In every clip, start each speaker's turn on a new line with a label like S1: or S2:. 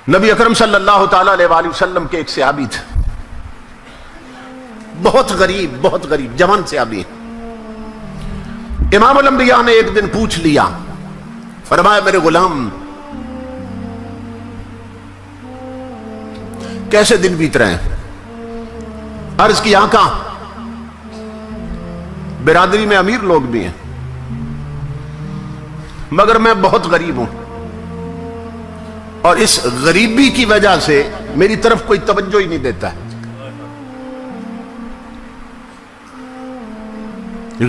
S1: نبی اکرم صلی اللہ تعالی علیہ وآلہ وسلم کے ایک صحابی تھے، بہت غریب جوان صحابی۔ امام الانبیاء نے ایک دن پوچھ لیا، فرمایا میرے غلام کیسے دن بیت رہے ہیں؟ عرض کی آقا برادری میں امیر لوگ بھی ہیں مگر میں بہت غریب ہوں، اور اس غریبی کی وجہ سے میری طرف کوئی توجہ ہی نہیں دیتا ہے۔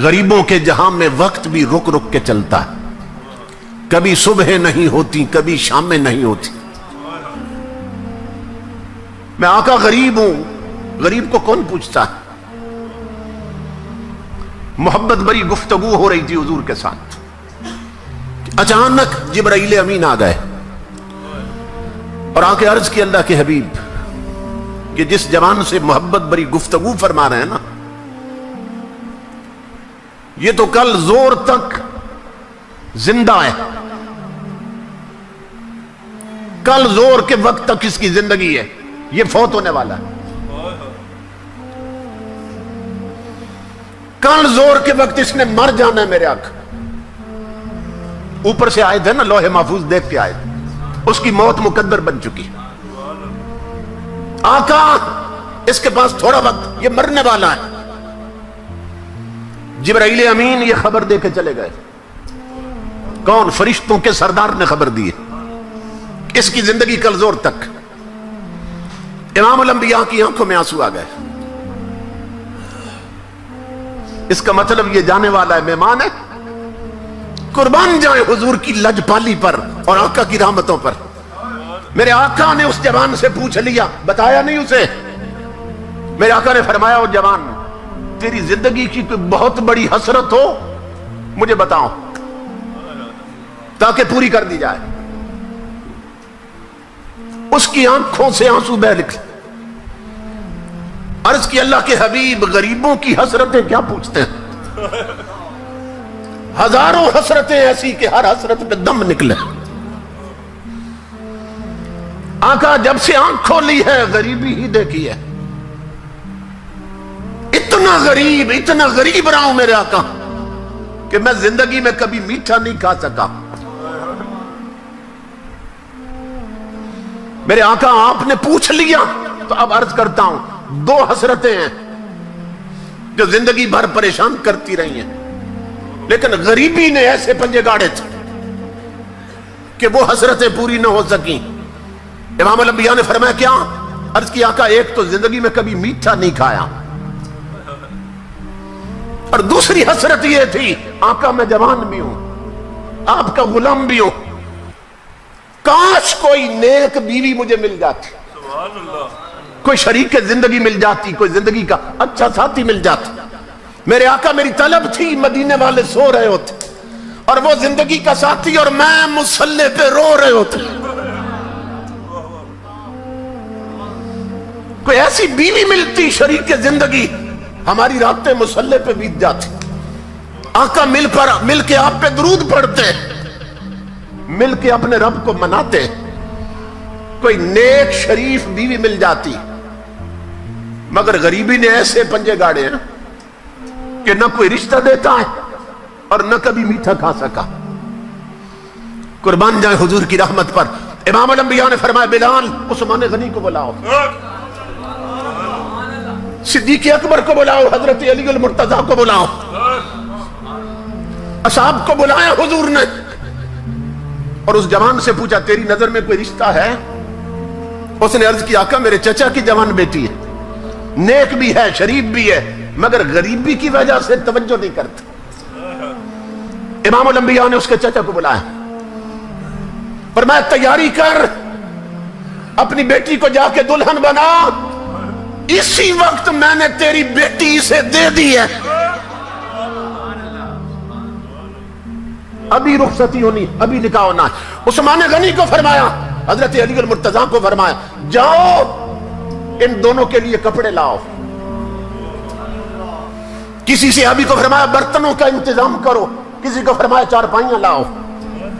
S1: غریبوں کے جہاں میں وقت بھی رک رک کے چلتا ہے، کبھی صبح نہیں ہوتی کبھی شام میں نہیں ہوتی۔ میں آقا غریب ہوں، غریب کو کون پوچھتا ہے؟ محبت بری گفتگو ہو رہی تھی حضور کے ساتھ، اچانک جبرائیل امین آ گئے اور آ کے عرض کی اللہ کے حبیب کہ جس جوان سے محبت بری گفتگو فرما رہے ہیں نا، یہ تو کل زور تک زندہ ہے، کل زور کے وقت تک اس کی زندگی ہے، یہ فوت ہونے والا ہے۔ کل زور کے وقت اس نے مر جانا ہے میرے آقا۔ اوپر سے آئے تھے نا، لوح محفوظ دیکھ کے آئے تھے، اس کی موت مقدر بن چکی۔ آقا اس کے پاس تھوڑا وقت، یہ مرنے والا ہے۔ جبرائیل امین یہ خبر دے کے چلے گئے۔ کون؟ فرشتوں کے سردار نے خبر دی ہے، اس کی زندگی کل زور تک۔ امام الانبیاء کی آنکھوں میں آنسو آ گئے۔ اس کا مطلب یہ جانے والا ہے، مہمان ہے۔ قربان جائیں حضور کی لجپالی پر اور آقا کی رحمتوں پر۔ میرے آقا نے اس جوان سے پوچھ لیا، بتایا نہیں اسے۔ میرے آقا نے فرمایا، وہ جوان تیری زندگی کی کوئی بہت بڑی حسرت ہو مجھے بتاؤ تاکہ پوری کر دی جائے۔ اس کی آنکھوں سے آنسو بہہ نکلے۔ عرض کی اللہ کے حبیب غریبوں کی حسرتیں کیا پوچھتے ہیں؟ ہزاروں حسرتیں ایسی کہ ہر حسرت پہ دم نکلے۔ آقا جب سے آنکھ کھولی ہے غریبی ہی دیکھی ہے۔ اتنا غریب رہا ہوں میرے آقا کہ میں زندگی میں کبھی میٹھا نہیں کھا سکا۔ میرے آقا آپ نے پوچھ لیا تو اب عرض کرتا ہوں، دو حسرتیں ہیں جو زندگی بھر پریشان کرتی رہی ہیں، لیکن غریبی نے ایسے پنجے گاڑے تھے کہ وہ حسرتیں پوری نہ ہو سکیں۔ امام الانبیاء نے فرمایا کیا؟ عرض کی آقا ایک تو زندگی میں کبھی میٹھا نہیں کھایا، اور دوسری حسرت یہ تھی آقا میں جوان بھی ہوں، آپ کا غلام بھی ہوں، کاش کوئی نیک بیوی مجھے مل جاتی، کوئی شریک زندگی مل جاتی، کوئی زندگی کا اچھا ساتھی مل جاتا۔ میرے آقا میری طلب تھی، مدینے والے سو رہے ہوتے اور وہ زندگی کا ساتھی اور میں مصلی پہ رو رہے ہوتے، کوئی ایسی بیوی ملتی شریک زندگی، ہماری راتیں مصلی پہ بیت جاتی، آقا مل کے آپ پہ درود پڑھتے، مل کے اپنے رب کو مناتے، کوئی نیک شریف بیوی مل جاتی۔ مگر غریبی نے ایسے پنجے گاڑے ہیں کہ نہ کوئی رشتہ دیتا ہے اور نہ کبھی میٹھا کھا سکا۔ قربان جائیں حضور کی رحمت پر۔ امام الانبیاء نے فرمایا بلال عثمان غنی کو بلاؤ، صدیق اکبر کو بلاؤ، حضرت علی المرتضیٰ کو بلاؤ۔ اصحاب کو بلایا حضور نے اور اس جوان سے پوچھا تیری نظر میں کوئی رشتہ ہے؟ اس نے عرض کی آقا میرے چچا کی جوان بیٹی ہے، نیک بھی ہے شریف بھی ہے، مگر غریبی کی وجہ سے توجہ نہیں کرتا۔ امام الانبیاء نے اس کے چچا کو بلایا، فرمایا تیاری کر، اپنی بیٹی کو جا کے دلہن بنا، اسی وقت میں نے تیری بیٹی اسے دے دی ہے، ابھی رخصتی ہونی، ابھی نکاح ہونا۔ عثمان غنی کو فرمایا، حضرت علی المرتضیٰ کو فرمایا جاؤ ان دونوں کے لیے کپڑے لاؤ۔ کسی صحابی کو فرمایا برتنوں کا انتظام کرو، کسی کو فرمایا چارپائیاں لاؤ،